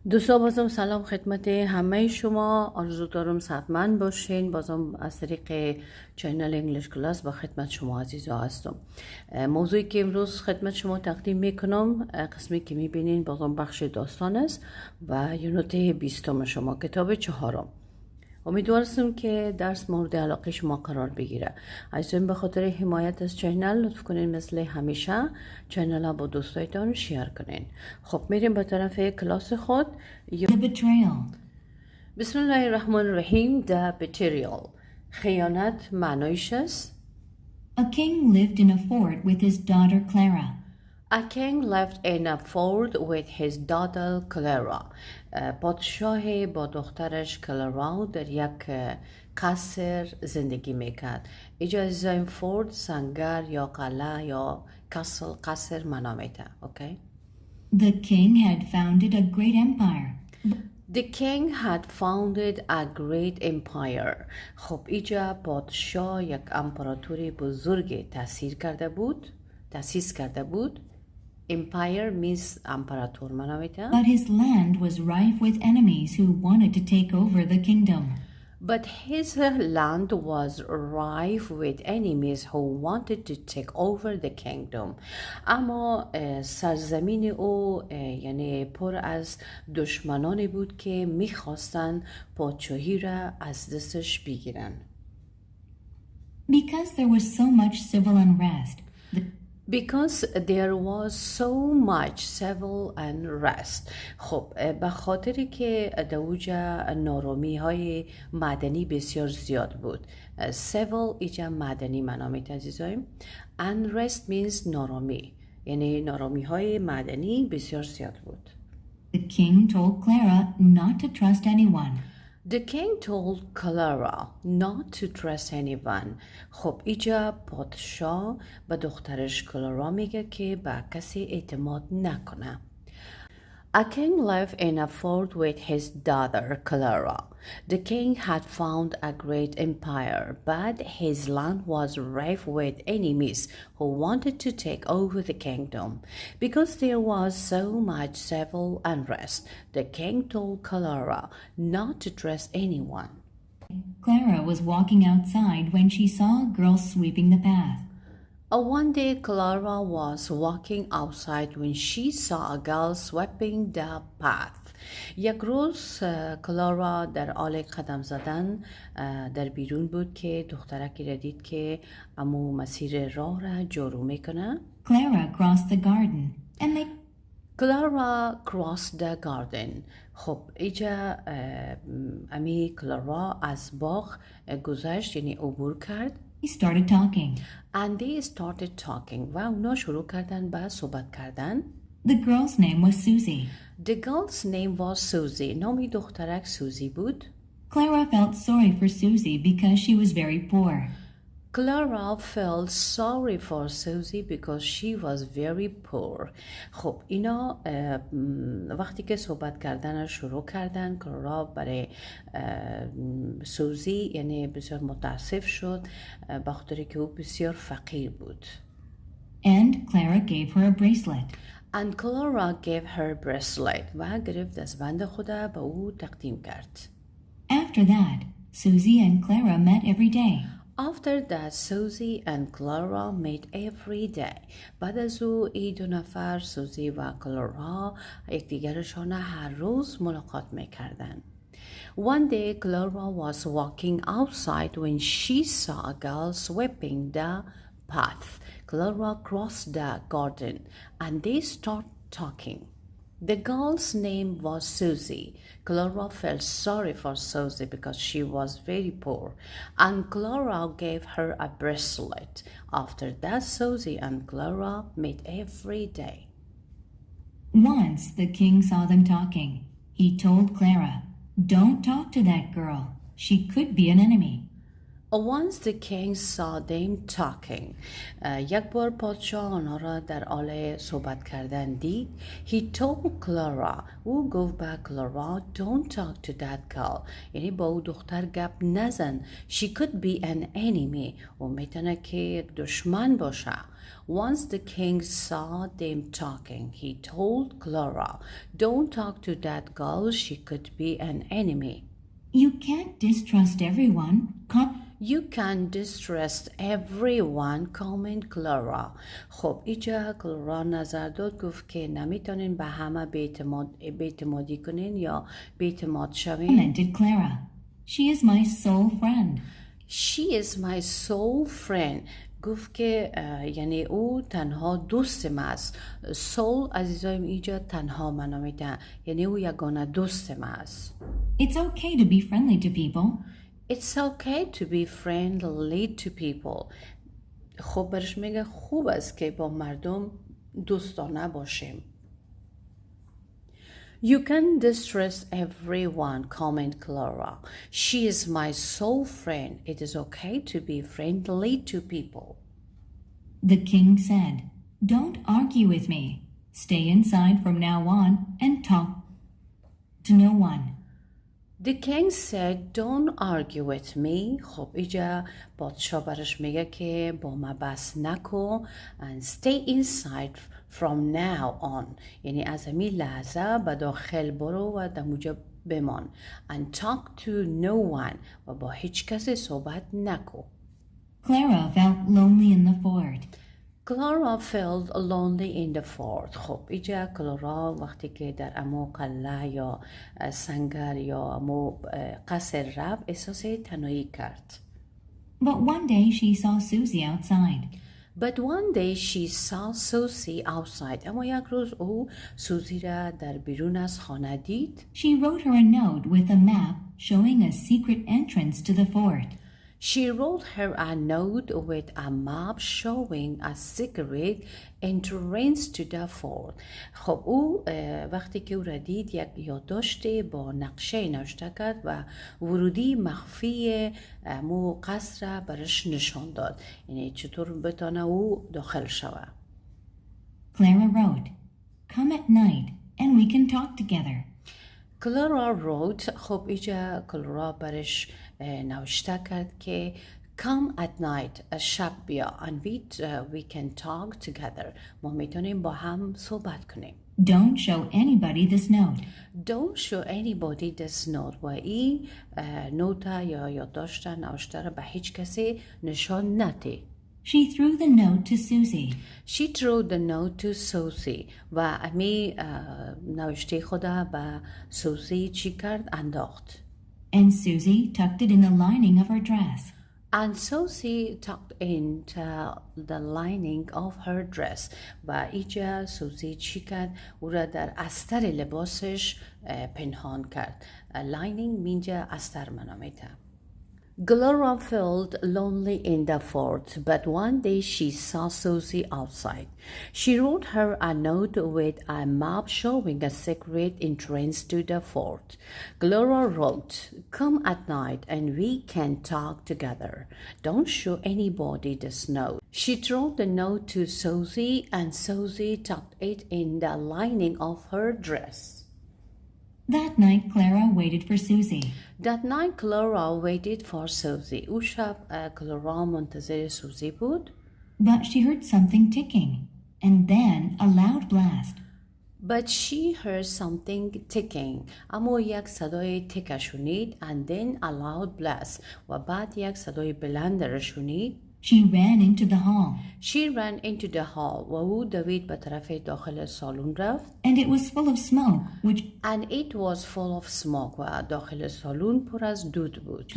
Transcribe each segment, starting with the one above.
دوستان بازم سلام خدمت همه شما. آرزو دارم صحتمند باشین. بازم از طریق چینل انگلیش کلاس با خدمت شما عزیزا هستم. موضوعی که امروز خدمت شما تقدیم میکنم قسمی که میبینین بازم بخش داستان است و یونت 20 شما کتاب 4. امیدوارم که درس مورد علاقه شما قرار بگیره. عزیزان به خاطر حمایت از چینل لطف کنین مثل همیشه چینل ها با دوستایتان شیر کنین. خب میریم به طرف کلاس خود. The betrayal. بسم الله الرحمن الرحیم. The betrayal. خیانت معنایش است. A king lived in a fort with his daughter Clara. A king lived in a fort with his daughter Clara. پادشاه با دخترش کلارا در یک قصر زندگی میکرد. اینجا عزیزان فورت سنگر یا قلعه یا قصر معنا میده. اوکی. The king had founded a great empire. The king had founded a great empire. خب اینجا پادشاه یک امپراتوری بزرگ تأسیس کرده بود. Empire means امپراتور معنا میده. But his land was rife with enemies who wanted to take over the kingdom. But his land was rife with enemies who wanted to take over the kingdom. اما سرزمین او یعنی پر از دشمنانی بود که میخواستن پادشاهی را از دستش بگیرن. Because there was so much civil unrest, Because there was so much civil unrest. خب به خاطری که دوجا نارامی های مدنی بسیار زیاد بود. civil ایجا مدنی معنا میده عزیزایم. unrest means نارامی، یعنی نارامی های مدنی بسیار زیاد بود. the king told Clara not to trust anyone. The king told Clara not to trust anyone. خب اینجا پادشاه به دخترش کلارا میگه که به کسی اعتماد نکنه. A king lived in a fort with his daughter Clara. The king had found a great empire, but his land was rife with enemies who wanted to take over the kingdom. Because there was so much civil unrest, the king told Clara not to trust anyone. Clara was walking outside when she saw a girl sweeping the path. One day Clara was walking outside when she saw a girl sweeping the path. یک روز کلارا در حال قدم زدن در بیرون بود که دخترکی را دید که امو مسیر راه را جارو میکنه. Clara crossed the garden and they Clara crossed the garden. خب اینجا امی کلارا از باغ گذشت یعنی عبور کرد. He started talking. And they started talking. و اونا شروع کردن به صحبت کردن. The girl's name was Susie. The girl's name was Susie. نام دخترک سوزی بود. Clara felt sorry for Susie because she was very poor. Clara felt sorry for Susie because she was very poor. خب اینا وقتی که صحبت کردن شروع کردن کلارا برای سوزی یعنی بسیار متاسف شد به خاطر که او بسیار فقیر بود. And Clara gave her a bracelet. And Clara gave her bracelet و گرفت دستبند خود به او تقدیم کرد. After that, Susie and Clara met every day. After that, Susie and Clara met every day. بعد از او این دو نفر سوزی و کلارا یکدیگرشان هر روز ملاقات میکردن. One day, Clara was walking outside when she saw a girl sweeping the path. Clara crossed the garden and they started talking. The girl's name was Susie. Clara felt sorry for Susie because she was very poor, and Clara gave her a bracelet. After that, Susie and Clara met every day. Once the king saw them talking. He told Clara, "Don't talk to that girl. She could be an enemy." Once the king saw them talking. یک بار پادشاه آنها را در حال صحبت کردن دید. He told Clara. او گفت به کلارا don't talk to that girl. یعنی با او دختر گپ نزن. She could be an enemy. او میتونه که یک دشمن باشه. Once the king saw them talking, he told Clara, don't talk to that girl, she could be an enemy. You can't distrust everyone. You can distrust everyone, comment Clara. خب اینجا کلارا نظر داد گفت که نمیتونین به همه بی‌اعتمادی کنین یا بی‌اعتماد شوین. Commented Clara. She is my sole friend. She is my sole friend. گفت که یعنی او تنها دوست ما است. سول عزیزایم اینجا تنها معنا میده، یعنی او یگانه دوست ما است. It's okay to be friendly to people. It's okay to be friendly to people. خب برش میگه خوب است که با مردم دوستانه باشیم. You can distrust everyone, comment Clara. She is my sole friend. It is okay to be friendly to people. The king said, don't argue with me. Stay inside from now on and talk to no one. The king said, don't argue with me. خب اینجا پادشاه برش میگه که با ما بحث نکن and stay inside from now on. یعنی از همین لحظه به داخل برو و در اونجا بمان. And talk to no one. و با هیچ کسی صحبت نکن. Clara felt lonely in the fort. Clara felt lonely in the fort. خب اینجا کلارا وقتی که در امو قلعه یا سنگر یا امو قصر رفت احساس تنهایی کرد. But one day she saw Susie outside. اما یک روز او سوزی را در بیرون از خانه دید. She wrote her a note with a map showing a secret entrance to the fort. She wrote her a note with a map showing a secret entrance to the fort. خب او وقتی که او را دید یک یادداشت با نقشه نوشته کرد و ورودی مخفی مو قصر را برش نشان داد. یعنی چطور بتانه او داخل شود. Clara wrote, come at night and we can talk together. کلارا wrote. خب اینجا کلارا برش نوشته کرد که come at night شب بیا and we can talk together. ما میتونیم با هم صحبت کنیم. Don't show anybody this note. Don't show anybody this note. و این نوت یا یادداشت نوشته را به هیچ کسی نشان نده. She threw the note to Susie. She threw the note to Susie. و امی نوشته خدا به سوزی چی کرد؟ انداخت. And Susie tucked it in the lining of her dress. And Susie tucked into the lining of her dress. و اینجا سوزی چی کرد؟ او را در استر لباسش پنهان کرد. lining مینجا استر منامیده. Clara felt lonely in the fort, but one day she saw Susie outside. She wrote her a note with a map showing a secret entrance to the fort. Clara wrote, come at night and we can talk together. Don't show anybody this note. She threw the note to Susie and Susie tucked it in the lining of her dress. That night, Clara waited for Susie. او شب کلارا منتظر سوزی بود. But she heard something ticking, and then a loud blast. اما یک صدای تک شنید. And then a loud blast. و بعد یک صدای بلند را شنید. She ran into the hall. و او دوید به طرف داخل سالن رفت. And it was full of smoke, و داخل سالن پر از دود بود.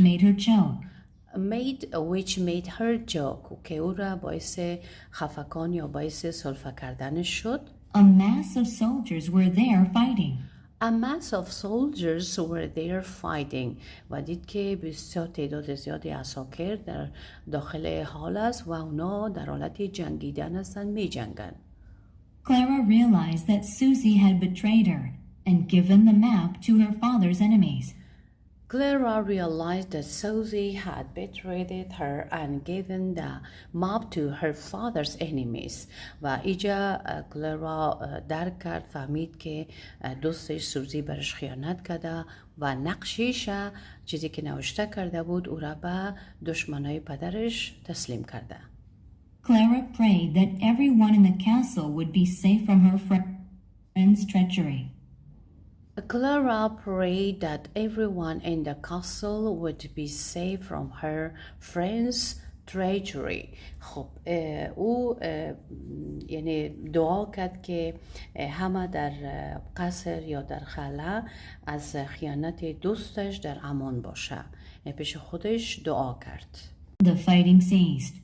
which made her choke. که او را باعث خفگان یا باعث سرفه کردن شد. A mass of soldiers were there fighting. و دید که بسیار تعداد زیادی عساکر در داخل حال است و اونا در حالت جنگیدن هستند، می جنگن. Clara realized that Susie had betrayed her and given the map to her father's enemies. Clara realized that Susie had betrayed her and given the mob to her father's enemies. و اینجا کلارا درک کرد، فهمید که دوستش سوزی برش خیانت کرده و نقشیش چیزی که نوشته کرده بود او را به دشمنای پدرش تسلیم کرده. Clara prayed that everyone in the castle would be safe from her friend's treachery. Clara prayed that everyone in the castle would be safe from her friend's treachery. خب او یعنی دعا کرد که همه در قصر یا در خلا از خیانت دوستش در امان باشه. پیش خودش دعا کرد. The fighting ceased.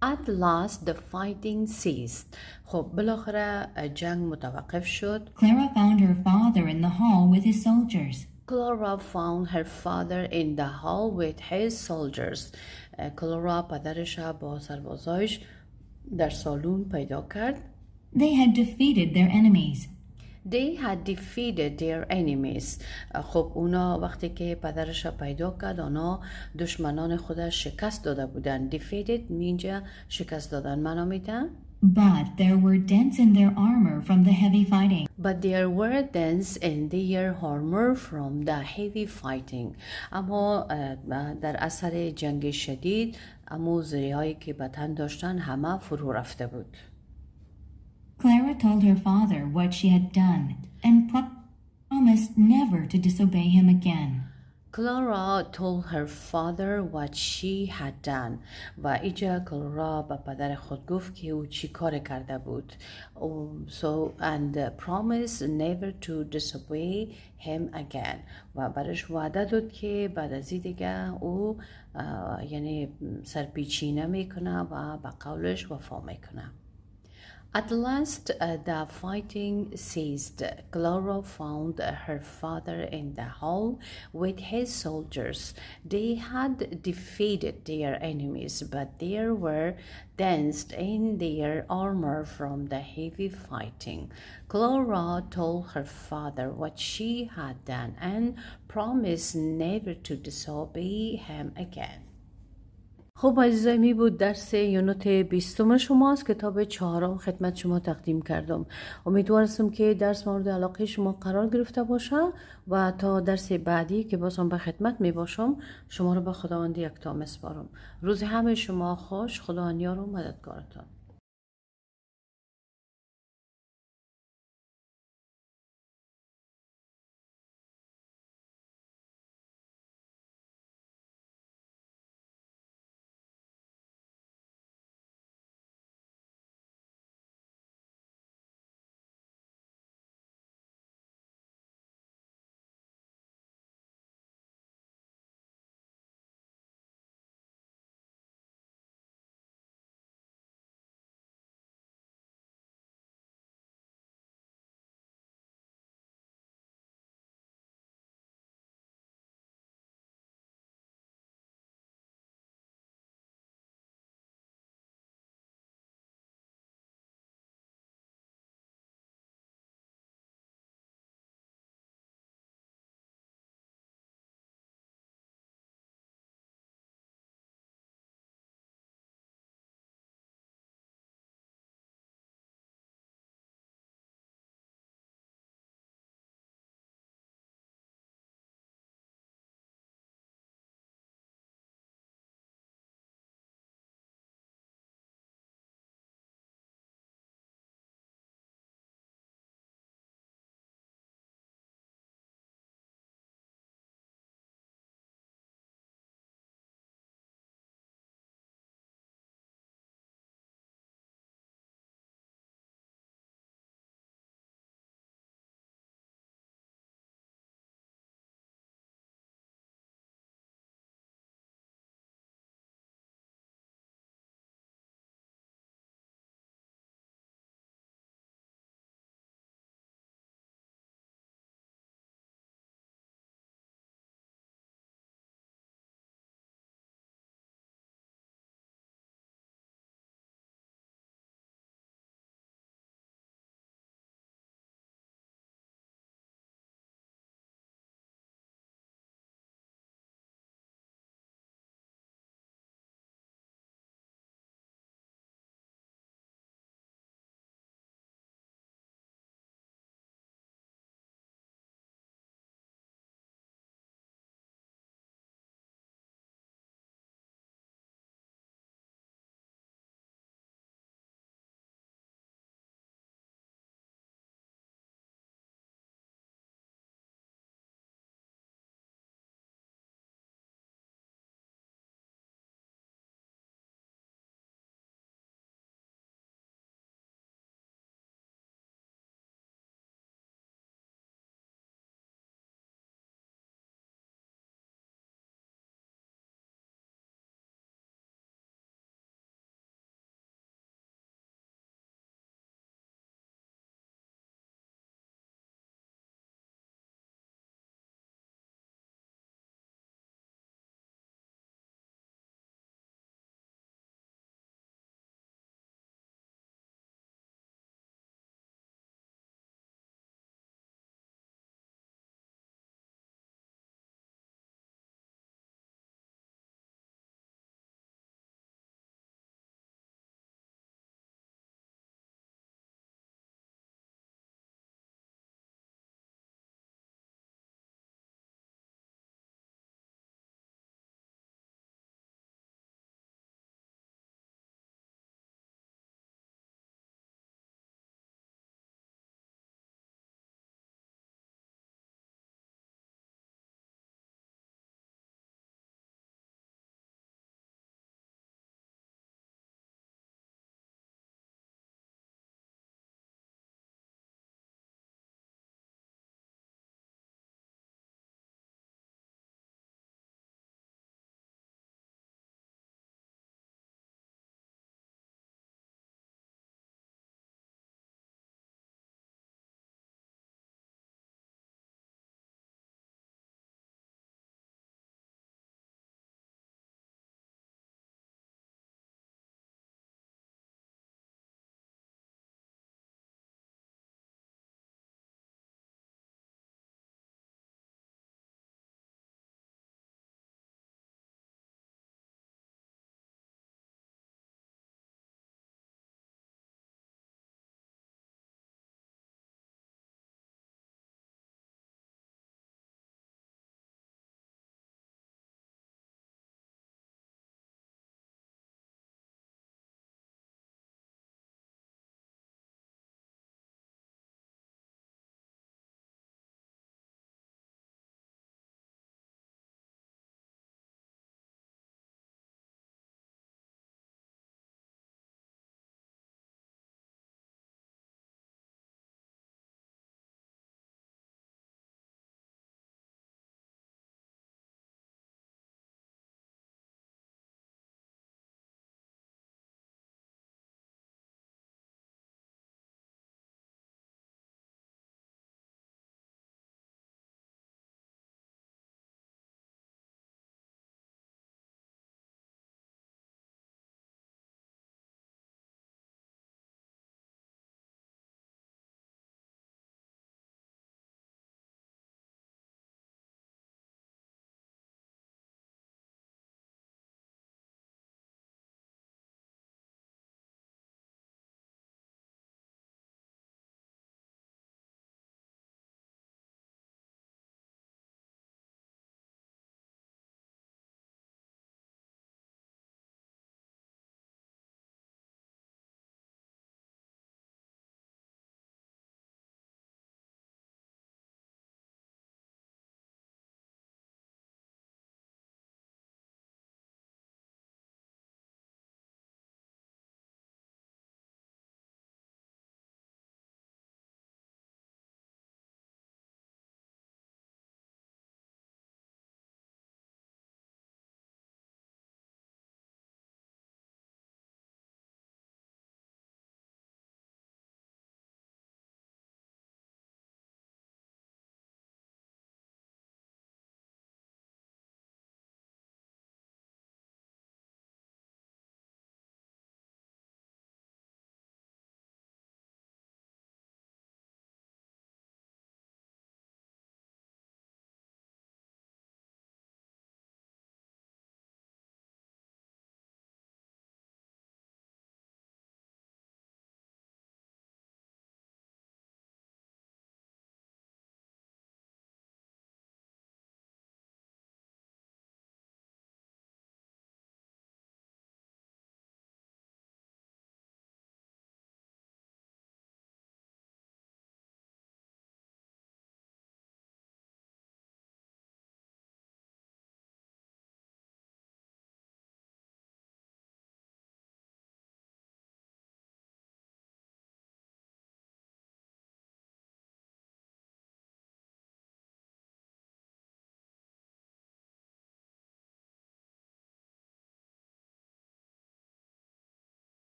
At last the fighting ceased. خب بالاخره جنگ متوقف شد. Clara found her father in the hall with his soldiers. Clara found her father in the hall with his soldiers. کلارا پدرش با سربازایش در سالن پیدا کرد. They had defeated their enemies. They had defeated their enemies. خب اونا وقتی که پدرش پیدا کرد اونا دشمنان خودش شکست داده بودن. Defeated میشه شکست دادن. معنا میده But there were dents in their armor from the heavy fighting. But there were dents in their armor from the heavy fighting. اما در اثر جنگ شدید اما زریهایی که به تن داشتن همه فرو رفته بود. Clara told her father what she had done and promised never to disobey him again. Clara told her father what she had done. و اینجا کلارا به پدر خود گفت که او چی کار کرده بود. And promised never to disobey him again. و برش وعده داد که بعد از این دیگه او یعنی سرپیچی نمیکنه و به قولش وفا میکنه. At last, the fighting ceased. Clara found her father in the hall with his soldiers. They had defeated their enemies, but there were dents in their armor from the heavy fighting. Clara told her father what she had done and promised never to disobey him again. خب عزیزای می بود درس یونت 20 شماست. کتاب 4 خدمت شما تقدیم کردم. امیدوارم که درس مورد علاقه شما قرار گرفته باشه و تا درس بعدی که بازم به خدمت می باشم شما رو به خداوند یکتا میسپارم. روز همه شما خوش. خداوند یار و مددگارتان.